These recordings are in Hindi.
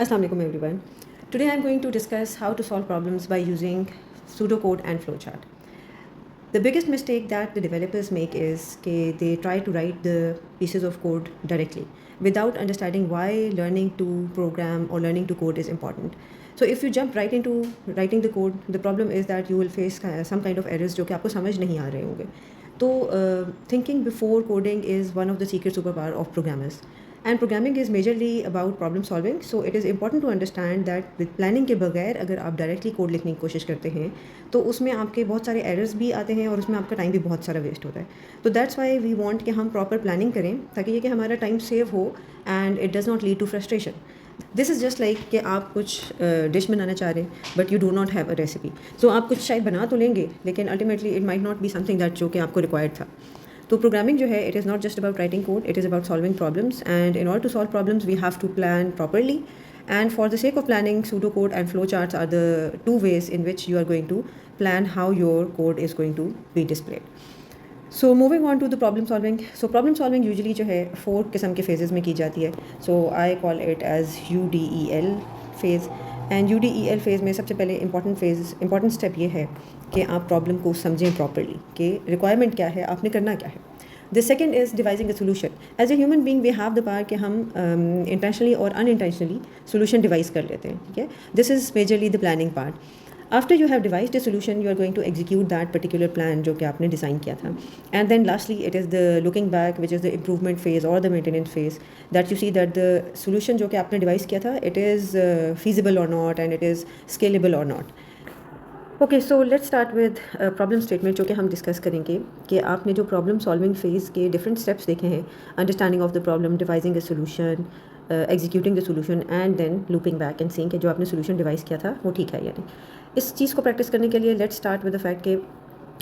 Assalamu alaikum everyone. Today I'm going to discuss how to solve problems by using pseudocode and flowchart. The biggest mistake that the developers make is that they try to write the pieces of code directly without understanding why learning to program or learning to code is important. So if you jump right into writing the code, the problem is that you will face some kind of errors जो कि आपको समझ नहीं आ रहे होंगे. तो thinking before coding is one of the secret superpower of programmers. And programming is majorly about problem solving, so it is important to understand that with planning के बगैर अगर आप directly code लिखने की कोशिश करते हैं तो उसमें आपके बहुत सारे errors भी आते हैं और उसमें आपका time भी बहुत सारा waste होता है. तो that's why we want कि हम proper planning करें ताकि ये कि हमारा time save हो and it does not lead to frustration. This is just like कि आप कुछ डिश बनाना चाह रहे हैं but you do not have a recipe. So आप कुछ शायद बना तो लेंगे लेकिन ultimately it might not be something that जो कि आपको रिक्वायर्ड था. तो प्रोग्रामिंग जो है it is not just about writing code, it is about solving problems and in order to solve problems we have to plan properly. And for the sake of planning, pseudocode and flowcharts are the two ways in which you are going to plan how your code is going to be displayed. So moving on to the problem solving. So problem solving usually जो है 4 किस्म के phases में की जाती है. So I call it as UDEL phase. And UDEL phase में सबसे पहले important step ये है कि आप problem को समझें properly कि requirement क्या है, आपने करना क्या है. The second is devising a solution. As a human being, we have the power कि हम intentionally or unintentionally solution devise कर लेते हैं. ठीक है. This is majorly the planning part. After you have devised a solution, you are going to execute that particular plan जो कि आपने design किया था. And then lastly, it is the looking back, which is the improvement phase or the maintenance phase, that you see that the solution जो कि आपने devise किया था, it is feasible or not and it is scalable or not. Okay, so let's start with problem statement जो कि हम डिस्कस करेंगे कि आपने जो प्रॉब्लम सॉल्विंग फेज़ के डिफरेंट स्टेप्स देखे हैं, understanding of the problem, devising a solution, executing the solution and then looping back and seeing कि जो आपने सोल्यूशन डिवाइस किया था वो ठीक है या नहीं. इस चीज़ को प्रैक्टिस करने के लिए let's start with the fact कि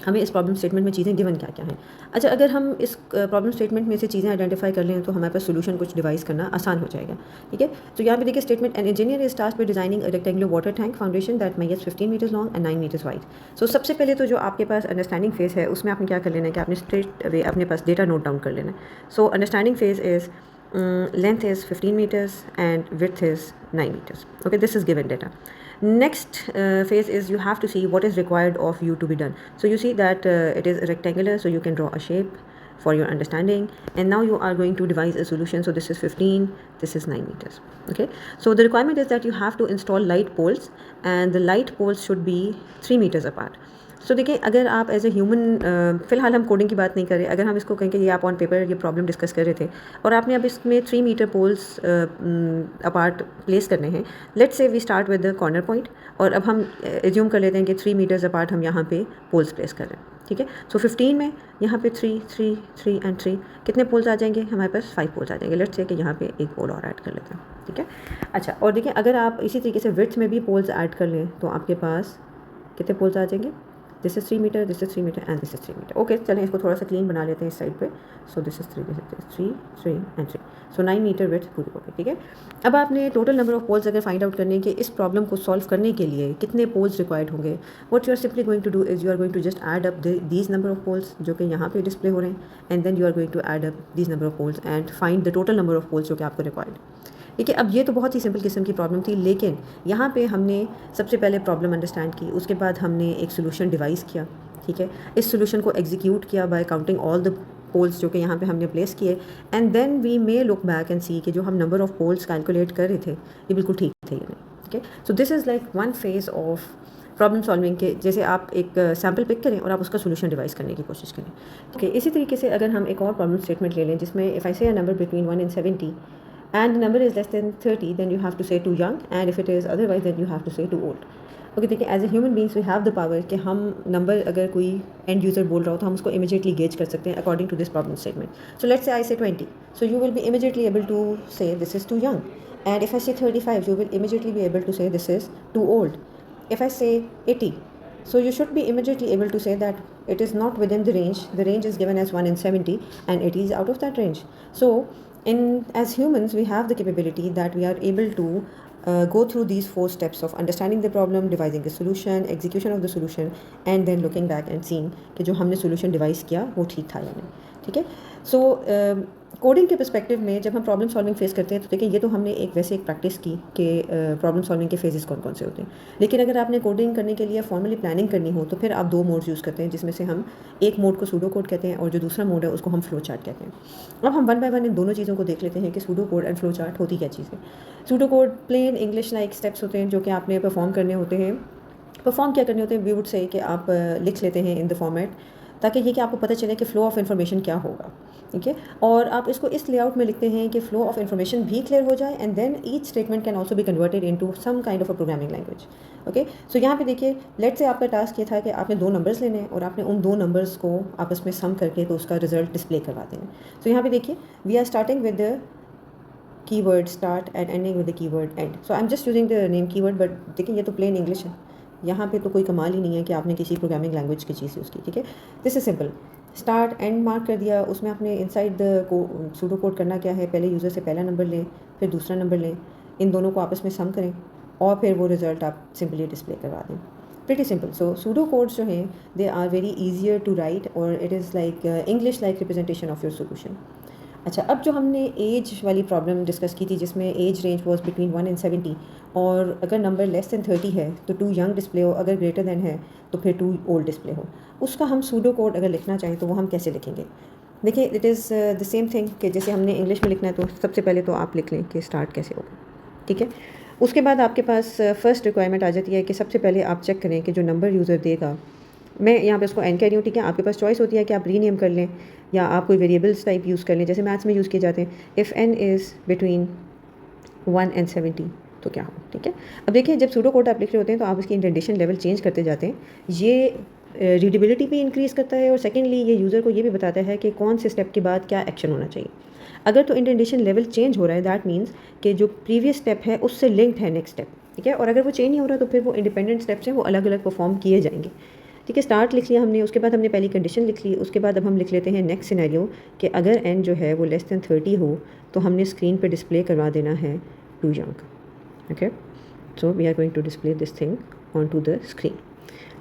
हमें इस प्रॉब्लम स्टेटमेंट में चीज़ें गिवन क्या क्या हैं. अच्छा, अगर हम इस प्रॉब्लम स्टेटमेंट में से चीज़ें आइडेंटिफाई कर लें तो हमारे पास सोल्यूशन कुछ डिवाइस करना आसान हो जाएगा. ठीक है. तो यहाँ पे देखिए statement, an engineer is tasked with designing a rectangular water tank foundation that measures 15 metres long and 9 metres wide. So सबसे पहले तो जो आपके पास अंडरस्टैंडिंग फेज है उसमें आपने क्या कर लेना है कि आपने स्ट्रेट वे अपने पास डेटा नोट डाउन कर लेना है. So understanding phase is length is 15 meters and width is 9 meters. Okay, this is given data. Next phase is you have to see what is required of you to be done. So you see that it is rectangular, so you can draw a shape for your understanding, and now you are going to devise a solution. So this is 15, this is 9 meters. Okay, so the requirement is that you have to install light poles and the light poles should be 3 meters apart. सो देखिए, अगर आप एज ए ह्यूमन, फ़िलहाल हम कोडिंग की बात नहीं कर रहे, अगर हम इसको कहें कि ये आप ऑन पेपर ये प्रॉब्लम डिस्कस कर रहे थे और आपने अब इसमें 3 मीटर पोल्स अपार्ट प्लेस करने हैं. Let's say we start with the corner point और अब हम एज्यूम कर लेते हैं कि 3 मीटर्स अपार्ट हम यहाँ पे पोल्स प्लेस कर रहे हैं. ठीक है. सो 15 में यहाँ पे 3 3 3 एंड 3 कितने पोल्स आ जाएंगे? हमारे पास 5 पोल्स आ जाएंगे. लेट्स से कि यहाँ पे एक पोल और ऐड कर लेते हैं. ठीक है. अच्छा, और देखिए अगर आप इसी तरीके से विड्थ में भी पोल्स ऐड कर लें तो आपके पास कितने पोल्स आ जाएंगे? This is 3 metre, this is 3 metre and this is 3 metre. Okay, चलें इसको थोड़ा सा क्लीन बना लेते हैं इस साइड पे. So this is 3, this is 3 3 and 3. So 9 metre width पूरी हो गई. ठीक है. अब आपने टोटल नंबर ऑफ पोल्स अगर फाइंड आउट करने के इस प्रॉब्लम को सॉल्व करने के लिए कितने पोल्स रिक्वायर्ड होंगे, what you are simply going to do is you are going to just add up these number of poles जो कि यहाँ पे डिस्प्ले हो रहे हैं, and then you are going to add up these number of poles and find the total number of poles जो कि आपको रिक्वायर्ड. ठीक है. अब ये तो बहुत ही सिंपल किस्म की प्रॉब्लम थी, लेकिन यहाँ पे हमने सबसे पहले प्रॉब्लम अंडरस्टैंड की, उसके बाद हमने एक सोल्यूशन डिवाइस किया. ठीक है. इस सोल्यूशन को एग्जीक्यूट किया by counting all the poles जो कि यहाँ पे हमने प्लेस किए, and then we may look back and see कि जो हम नंबर ऑफ पोल्स कैलकुलेट कर रहे थे ये बिल्कुल ठीक थे या नहीं. ठीक है. सो this is like one phase of problem solving के, जैसे आप एक सैम्पल पिक करें और आप उसका सोल्यूशन डिवाइस करने की कोशिश करें. ओके, इसी तरीके से अगर हम एक और प्रॉब्लम स्टेटमेंट ले लें जिसमें इफ़ आई से a number between 1 and 70 and the number is less than 30, then you have to say too young, and if it is otherwise then you have to say too old. Okay, देखिए as a human beings we have the power कि हम नंबर अगर कोई एंड यूज़र बोल रहा हो तो हम उसको इमीडिएटली गेज कर सकते हैं according to this problem statement. So let's say I say 20, so you will be immediately able to say this is too young, and if I say 35 you will immediately be able to say this is too old. If I say 80, so you should be immediately able to say that it is not within the range. The range is given as 1 and 70 and 80 is out of that range. So as humans we have the capability that we are able to go through these 4 steps of understanding the problem, devising a solution, execution of the solution, and then looking back and seeing कि जो हमने solution devise किया वो ठीक था या नहीं. ठीक है. So कोडिंग के पर्सपेक्टिव में जब हम प्रॉब्लम सॉल्विंग फेस करते हैं तो देखिए ये तो हमने एक वैसे एक प्रैक्टिस की कि प्रॉब्लम सॉल्विंग के फेजेस कौन कौन से होते हैं, लेकिन अगर आपने कोडिंग करने के लिए फॉर्मली प्लानिंग करनी हो तो फिर आप 2 मोड्स यूज़ करते हैं, जिसमें से हम एक मोड को सूडो कोड कहते हैं और जो दूसरा मोड है उसको हम फ्लो चार्ट कहते हैं। अब हम वन बाय वन इन दोनों चीज़ों को देख लेते हैं कि pseudo code and flow chart होती क्या चीज़ है। Pseudo code plain English like steps होते हैं जो कि आपने परफॉर्म करने होते हैं। परफॉर्म क्या करने होते हैं, वी वुड से कि आप लिख लेते हैं इन द फॉर्मेट, ताकि ये कि आपको पता चले कि फ़्लो ऑफ इन्फॉर्मेशन क्या होगा, ठीक है। और आप इसको इस लेआउट में लिखते हैं कि फ़्लो ऑफ इन्फॉर्मेशन भी क्लियर हो जाए and then each statement can also be converted into some kind of a programming language. Okay, so यहाँ पे देखिए, लेट से आपका टास्क ये था कि आपने 2 नंबर्स लेने हैं और आपने उन 2 नंबर्स को आपस में सम करके तो उसका रिजल्ट डिस्प्ले करवा देना। तो यहाँ पे देखिए, we are starting with the keyword start and ending with the keyword end. So I am just using the name keyword, but देखिए ये तो प्लेन इंग्लिश है, यहाँ पे तो कोई कमाल ही नहीं है कि आपने किसी प्रोग्रामिंग लैंग्वेज की चीज़ यूज़ की, ठीक है। This is simple, start and mark कर दिया, उसमें आपने इनसाइड द सूडो कोड करना क्या है, पहले यूज़र से पहला नंबर लें, फिर दूसरा नंबर लें, इन दोनों को आपस में सम करें और फिर वो रिजल्ट आप सिंपली डिस्प्ले करवा दें। Pretty simple. So pseudo codes जो हैं they are very easier to write और it is like English like representation of your solution. अच्छा, अब जो हमने एज वाली प्रॉब्लम डिस्कस की थी जिसमें age range was between 1 and 70 और अगर नंबर लेस देन 30 है तो 2 यंग डिस्प्ले हो, अगर ग्रेटर देन है तो फिर 2 ओल्ड डिस्प्ले हो, उसका हम सूडो कोड अगर लिखना चाहें तो वो हम कैसे लिखेंगे। देखिए, it is the same thing कि जैसे हमने इंग्लिश में लिखना है तो सबसे पहले तो आप लिख लें कि स्टार्ट कैसे होगा, ठीक है। उसके बाद आपके पास फर्स्ट रिक्वायरमेंट आ जाती है कि सबसे पहले आप चेक करें कि जो नंबर यूज़र देगा, मैं यहाँ पे उसको एन कह रही हूँ, ठीक है। आपके पास चॉइस होती है कि आप रीनेम कर लें या आप कोई वेरिएबल्स टाइप यूज़ कर लें, जैसे मैथ्स में यूज़ किए जाते हैं। If N is between 1 and 70 तो क्या हो, ठीक है। अब देखिए, जब सूडो कोड आप लिख रहे होते हैं तो आप उसकी इंडेंटेशन लेवल चेंज करते जाते हैं, ये रीडेबिलिटी भी इंक्रीज़ करता है और सेकेंडली ये यूज़र को ये भी बताता है कि कौन से स्टेप के बाद क्या एक्शन होना चाहिए। अगर तो इंडेंटेशन लेवल चेंज हो रहा है दैट मीन्स कि जो प्रीवियस स्टेप है उससे लिंक्ड है नेक्स्ट स्टेप, ठीक है। और अगर वो चेंज नहीं हो रहा तो फिर वो इंडिपेंडेंट स्टेप्स हैं, वो अलग अलग परफॉर्म किए जाएंगे, ठीक है। स्टार्ट लिख लिया हमने, उसके बाद हमने पहली कंडीशन लिख ली, उसके बाद अब हम लिख लेते हैं नेक्स्ट सिनेरियो कि अगर एन जो है वो लेस दैन 30 हो तो हमने स्क्रीन पे डिस्प्ले करवा देना है 2 यंग। Okay, so we are going to display this thing on to the screen,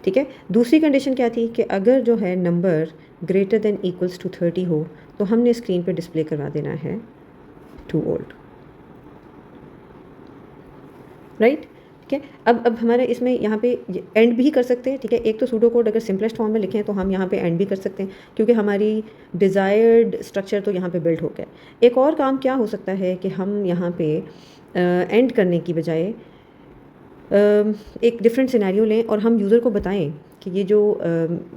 ठीक है। दूसरी कंडीशन क्या थी कि अगर जो है number greater than equals to 30 हो तो हमने स्क्रीन पे डिस्प्ले करवा देना है 2 ओल्ड, राइट, ठीक है। अब हमारे इसमें यहाँ पे एंड भी कर सकते हैं, ठीक है। एक तो सूडो कोड अगर सिंपलेस्ट फॉर्म में लिखें तो हम यहाँ पे एंड भी कर सकते हैं क्योंकि हमारी डिज़ायर्ड स्ट्रक्चर तो यहाँ पे बिल्ड हो गया। एक और काम क्या हो सकता है कि हम यहाँ पे एंड करने की बजाय एक डिफरेंट सिनेरियो लें और हम यूज़र को बताएं कि ये जो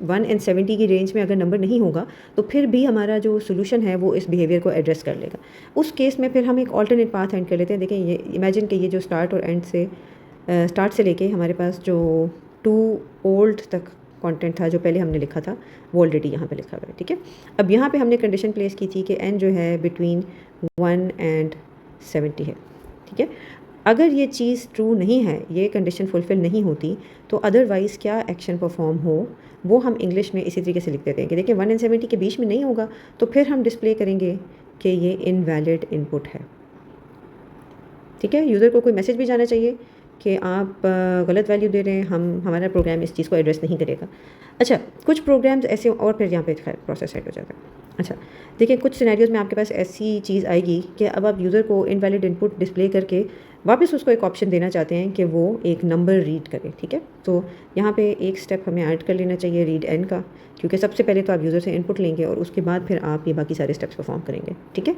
1 एंड 70 की रेंज में अगर नंबर नहीं होगा तो फिर भी हमारा जो सोल्यूशन है वो इस बिहेवियर को एड्रेस कर लेगा। उस केस में फिर हम एक ऑल्टरनेट पाथ एंड कर लेते हैं। देखें, ये इमेजिन कि ये जो स्टार्ट और एंड से स्टार्ट से लेके हमारे पास जो 2 ओल्ड तक कंटेंट था जो पहले हमने लिखा था वो ऑलरेडी यहाँ पे लिखा हुआ है, ठीक है। अब यहाँ पे हमने कंडीशन प्लेस की थी कि एन जो है बिटवीन 1 एंड 70 है, ठीक है। अगर ये चीज़ ट्रू नहीं है, ये कंडीशन फुलफ़िल नहीं होती तो अदरवाइज़ क्या एक्शन परफॉर्म हो वो हम इंग्लिश में इसी तरीके से लिख देते हैं कि देखिए 1 एंड 70 के बीच में नहीं होगा तो फिर हम डिस्प्ले करेंगे कि ये इनवैलिड इनपुट है, ठीक है। यूज़र को कोई मैसेज भी जाना चाहिए कि आप गलत वैल्यू दे रहे हैं, हमारा प्रोग्राम इस चीज़ को एड्रेस नहीं करेगा। अच्छा, कुछ प्रोग्राम्स ऐसे और फिर यहाँ पे प्रोसेस सेट हो जाता है। अच्छा, देखिए, कुछ सिनेरियोज में आपके पास ऐसी चीज़ आएगी कि अब आप यूज़र को इनवैलिड इनपुट डिस्प्ले करके वापस उसको एक ऑप्शन देना चाहते हैं कि वो एक नंबर रीड करे, ठीक है। तो यहाँ पे एक स्टेप हमें ऐड कर लेना चाहिए रीड एन का, क्योंकि सबसे पहले तो आप यूज़र से इनपुट लेंगे और उसके बाद फिर आप ये बाकी सारे स्टेप्स परफॉर्म करेंगे, ठीक है।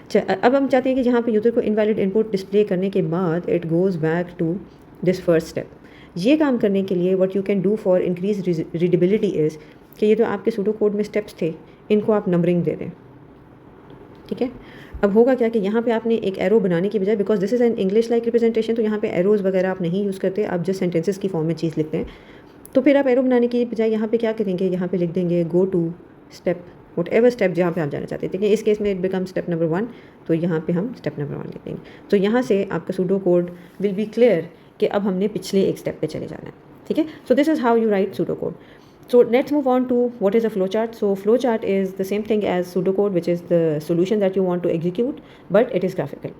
अच्छा, अब हम चाहते हैं कि जहाँ पे यूज़र को इनवैलिड इनपुट डिस्प्ले करने के बाद it goes back to this first step. ये काम करने के लिए what you can do for increase readability is कि ये जो आपके सूडो कोड में स्टेप्स थे इनको आप नंबरिंग दे दें, ठीक है। अब होगा क्या कि यहाँ पे आपने एक एरो बनाने की बजाय, because this is an English like representation, तो यहाँ पे एरोज़ वगैरह आप नहीं यूज़ करते, आप जस्ट सेंटेंसेस की फॉर्म में चीज़ लिखते हैं। तो फिर आप एरो बनाने की बजाय यहाँ पे क्या करेंगे, यहाँ पे लिख देंगे go to step whatever step जहाँ पे आप जाना चाहते हैं, ठीक है। इस केस में इट बिकम स्टेप नंबर 1, तो यहाँ पे हम स्टेप नंबर 1 लिख देंगे। तो यहाँ से आपका pseudo code will be clear कि अब हमने पिछले एक स्टेप पे चले जाना है, ठीक है। सो this is how you right pseudo code. So let's move on to what is a flowchart. So flowchart is the same thing as pseudocode, which is the solution that you want to execute, but it is graphical.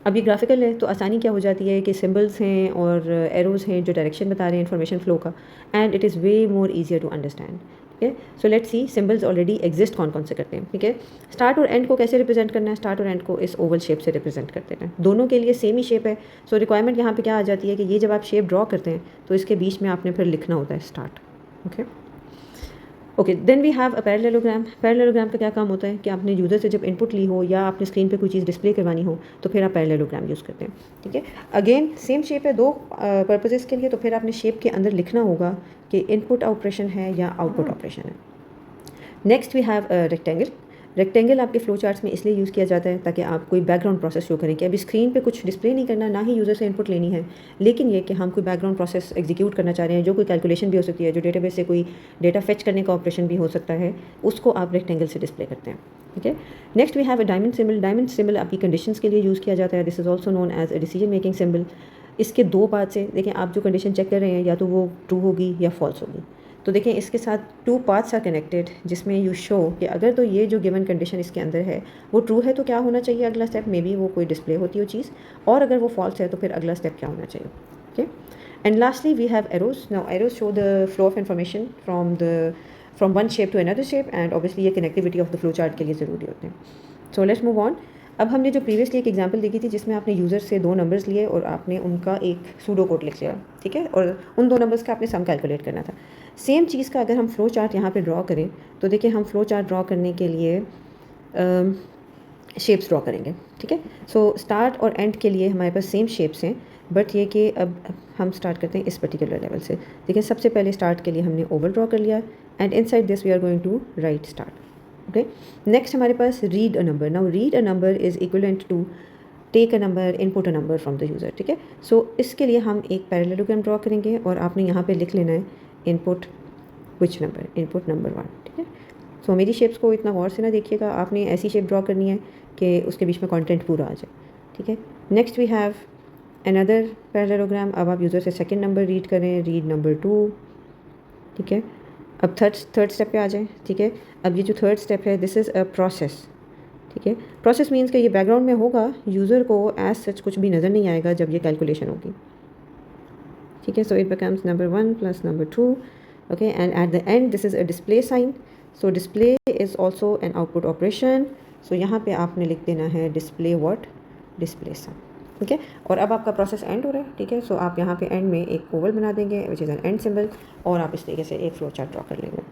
अब ये ग्राफिकल है तो आसानी क्या हो जाती है कि सिम्बल्स हैं और एरोज़ हैं जो डायरेक्शन बता रहे हैं इन्फॉर्मेशन फ़्लो का, and it is way more easier to understand. ठीक है। So let's see symbols already exist कौन कौन से करते हैं। ठीक है, स्टार्ट और एंड को कैसे रिप्रेजेंट करना है, स्टार्ट और एंड को इस ओवल शेप से रिप्रेजेंट करते हैं, दोनों के लिए सेम ही शेप है। सो रिक्वायरमेंट यहाँ पे क्या आ जाती है कि ये जब आप शेप ड्रॉ करते हैं तो इसके बीच में आपने फिर लिखना होता है start. Okay then we have a parallelogram. Parallelogram का क्या काम होता है कि आपने यूज़र से जब इनपुट ली हो या आपने स्क्रीन पे कोई चीज़ डिस्प्ले करवानी हो तो फिर आप पैरेललोग्राम यूज़ करते हैं। ठीक है, अगेन सेम शेप है दो पर्पजेज़ के लिए, तो फिर आपने शेप के अंदर लिखना होगा कि इनपुट ऑपरेशन है या आउटपुट ऑपरेशन है। Next we have rectangle. Rectangle आपके फ्लो चार्ट्स में इसलिए यूज़ किया जाता है ताकि आप कोई बैकग्राउंड प्रोसेस शो करें कि अभी स्क्रीन पे कुछ डिस्प्ले नहीं करना, ना ही यूज़र से इनपुट लेनी है, लेकिन ये कि हम कोई बैकग्राउंड प्रोसेस एग्जीक्यूट करना चाह रहे हैं, जो कोई कैलकुलेशन भी हो सकती है, जो डेटाबेस से कोई डेटा फेच करने का ऑपरेशन भी हो सकता है, उसको आप रेक्टेंगल से डिस्प्ले करते हैं। ठीक है, next we have a diamond symbol. Diamond symbol आपकी कंडीशंस के लिए यूज़ किया जाता है। This is also known as a decision making symbol. इसके दो पार्ट से देखें, आप जो कंडीशन चेक कर रहे हैं या तो वो ट्रू होगी या फॉल्स होगी। तो देखें इसके साथ टू पार्ट्स आर कनेक्टेड जिसमें यू शो कि अगर तो ये जो गिवन कंडीशन इसके अंदर है वो ट्रू है तो क्या होना चाहिए अगला स्टेप, मे बी वो कोई डिस्प्ले होती हो चीज़, और अगर वो फॉल्स है तो फिर अगला स्टेप क्या होना चाहिए। Okay, and lastly we have arrows. Now arrows show the flow of information from one shape to another shape, and obviously ये connectivity of the flow chart के लिए ज़रूरी होते हैं। So let's move on. अब हमने जो प्रीवियसली एक एग्जांपल देखी थी जिसमें आपने यूज़र से दो नंबर्स लिए और आपने उनका एक सूडो कोड लिख लिया, ठीक है, और उन दो नंबर्स का आपने सम कैलकुलेट करना था। सेम चीज़ का अगर हम फ्लो चार्ट यहाँ पे ड्रॉ करें तो देखिए हम फ्लो चार्ट ड्रॉ करने के लिए शेप्स ड्रॉ करेंगे। ठीक है, सो स्टार्ट और एंड के लिए हमारे पास सेम शेप्स हैं, बट ये कि अब हम स्टार्ट करते हैं इस पर्टिकुलर लेवल से। देखिए सबसे पहले स्टार्ट के लिए हमने ओवल ड्रॉ कर लिया, and inside this we are going to write start. Okay, next हमारे पास read a number. Now read a number is equivalent to take a number, input a number from the user. ठीक है, सो इसके लिए हम एक पैरेललोग्राम ड्रॉ करेंगे और आपने यहाँ पे लिख लेना है input which number, input number 1। ठीक है, सो मेरी शेप्स को इतना गौर से ना देखिएगा, आपने ऐसी शेप ड्रॉ करनी है कि उसके बीच में कंटेंट पूरा आ जाए। ठीक है, next we have another parallelogram. अब आप यूज़र से सेकंड नंबर रीड करें, रीड नंबर 2। ठीक है, अब थर्ड स्टेप पे आ जाएं। ठीक है, अब ये जो थर्ड स्टेप है दिस इज़ अ प्रोसेस। ठीक है, प्रोसेस मीन्स कि ये बैकग्राउंड में होगा, यूज़र को एज सच कुछ भी नज़र नहीं आएगा जब ये कैलकुलेशन होगी। ठीक है, so it becomes number 1 plus number 2। Okay, and at the end this is a display sign. So display is also an output operation. So यहाँ पे आपने लिख देना है डिस्प्ले व्हाट, डिस्प्ले साइन। ठीक है, और अब आपका प्रोसेस एंड हो रहा है। ठीक है, सो आप यहाँ पे एंड में एक ओवल बना देंगे which is an and symbol, और आप इस तरीके से एक फ्लो चार्ट ड्रॉ कर लेंगे।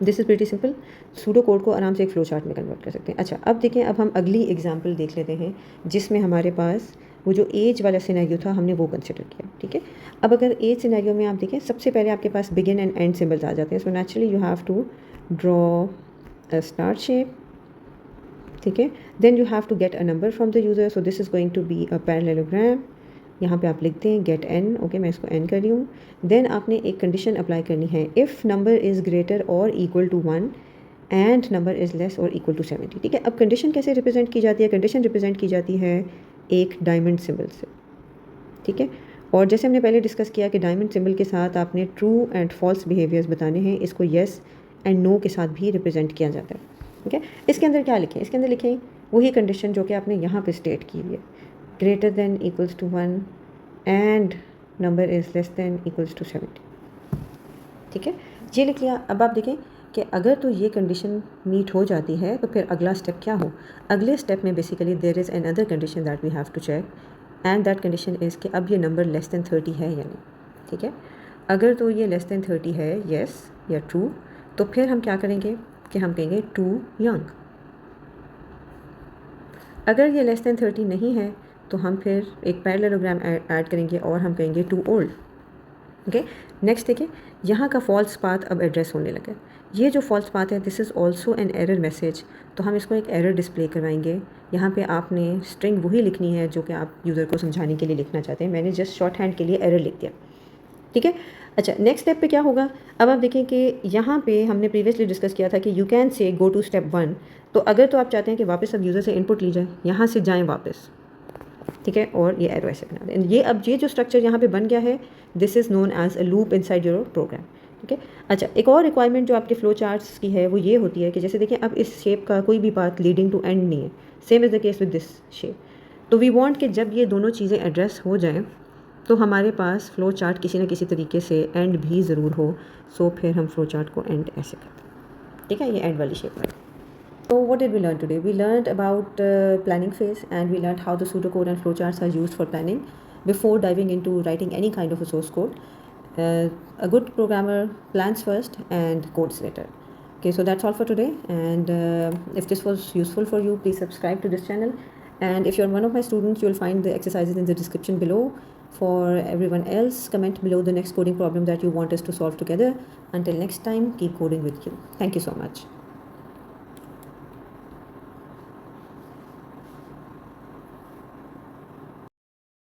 This is pretty simple. Pseudo code को आराम से एक फ्लो चार्ट में कन्वर्ट कर सकते हैं। अच्छा, अब देखें, अब हम अगली एग्जांपल देख लेते हैं जिसमें हमारे पास वो जो एज वाला सिनेरियो था हमने वो कंसिडर किया। ठीक है, अब अगर एज सिनेरियो में आप देखें सबसे पहले आपके पास बिगिन एंड एंड सिंबल्स आ जाते हैं। So naturally you have to draw a start shape. ठीक है, then you have to get a number from the user. So this is going to be a parallelogram. यहाँ पे आप लिखते हैं गेट एन। ओके, मैं इसको एन कर रही हूँ। देन आपने एक कंडीशन अप्लाई करनी है, इफ़ नंबर इज़ ग्रेटर और equal to 1 and number is less और इक्वल टू 70। ठीक है, अब कंडीशन कैसे रिप्रेजेंट की जाती है? कंडीशन रिप्रेजेंट की जाती है एक डायमंड सिंबल से। ठीक है, और जैसे हमने पहले डिस्कस किया कि डायमंड सिंबल के साथ आपने ट्रू एंड फॉल्स बिहेवियर्स बताने हैं, इसको येस एंड नो के साथ भी रिप्रेजेंट किया जाता है। ठीक है, इसके अंदर क्या लिखें? इसके अंदर लिखें वही कंडीशन जो कि आपने यहाँ पे स्टेट की हुई है, greater than equals to 1 and number is less than equals to 70। ठीक है, ये लिख लिया। अब आप देखें कि अगर तो ये कंडीशन मीट हो जाती है तो फिर अगला स्टेप क्या हो? अगले स्टेप में basically there is another condition that we have to check, and that condition is कि अब ये नंबर लेस देन 30 है या नहीं। ठीक है, अगर तो ये लेस देन 30 है, येस या ट्रू, तो फिर हम क्या करेंगे कि हम कहेंगे टू यंग। अगर ये लेस देन 30 नहीं है तो हम फिर एक पैरेललोग्राम ऐड करेंगे और हम कहेंगे टू ओल्ड। ओके, नेक्स्ट देखिए, यहाँ का फॉल्स पाथ अब एड्रेस होने लगा। ये जो फॉल्स पाथ है this is also an error message, तो हम इसको एक एरर डिस्प्ले करवाएंगे। यहाँ पे आपने स्ट्रिंग वही लिखनी है जो कि आप यूज़र को समझाने के लिए लिखना चाहते हैं। मैंने जस्ट शॉर्ट हैंड के लिए एरर लिख दिया। ठीक है, अच्छा, नेक्स्ट स्टेप पे क्या होगा? अब आप देखें कि यहाँ पे हमने प्रीवियसली डिस्कस किया था कि you can say go to step 1। तो अगर तो आप चाहते हैं कि वापस अब यूज़र से इनपुट ली जाए, यहाँ से जाएँ वापस। ठीक है, और ये एरो ऐसे बना दें। ये अब ये जो स्ट्रक्चर यहाँ पे बन गया है this is known as a loop inside your program. ठीक है, अच्छा, एक और रिक्वायरमेंट जो आपके फ्लो चार्ट्स की है वो ये होती है कि जैसे देखें अब इस शेप का कोई भी पाथ लीडिंग टू एंड नहीं है, same is the case with this shape. तो वी वांट कि जब ये दोनों चीज़ें एड्रेस हो जाएं तो हमारे पास फ्लो चार्ट किसी न किसी तरीके से एंड भी ज़रूर हो, सो फिर हम फ्लो चार्ट को एंड ऐसे करते हैं, ठीक है, ये एंड वाली शेप में। So what did we learn today? We learned about planning phase, and we learned how the pseudocode and flowcharts are used for planning before diving into writing any kind of a source code. A good programmer plans first and codes later. Okay, so that's all for today, and if this was useful for you, please subscribe to this channel, and if you're one of my students, you'll find the exercises in the description below. For everyone else, comment below the next coding problem that you want us to solve together. Until next time, keep coding with you. Thank you so much.